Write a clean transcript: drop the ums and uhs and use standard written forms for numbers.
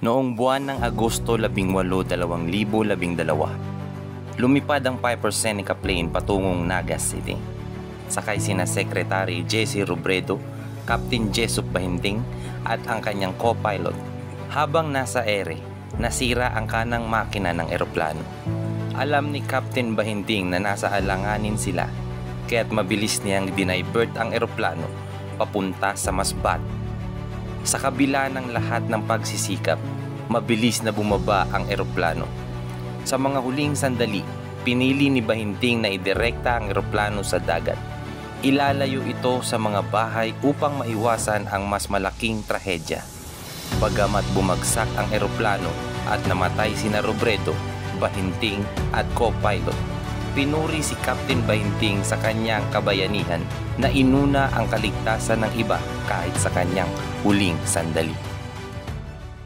Noong buwan ng Agosto 18, 2012, lumipad ang Piper Seneca plane patungong Nagas City. Sakay sina Secretary Jesse Robredo, Captain Jessup Bahinting at ang kanyang co-pilot. Habang nasa ere, nasira ang kanang makina ng eroplano. Alam ni Captain Bahinting na nasa alanganin sila, kaya't mabilis niyang dinivert ang eroplano papunta sa Masbat. Sa kabila ng lahat ng pagsisikap, mabilis na bumaba ang eroplano. Sa mga huling sandali, pinili ni Bahinting na idirekta ang eroplano sa dagat. Ilalayo ito sa mga bahay upang maiwasan ang mas malaking trahedya. Bagamat bumagsak ang eroplano at namatay sina Robredo, Bahinting at co-pilot, pinuri si Captain Bahinting sa kanyang kabayanihan na inuna ang kaligtasan ng iba kahit sa kanyang huling sandali.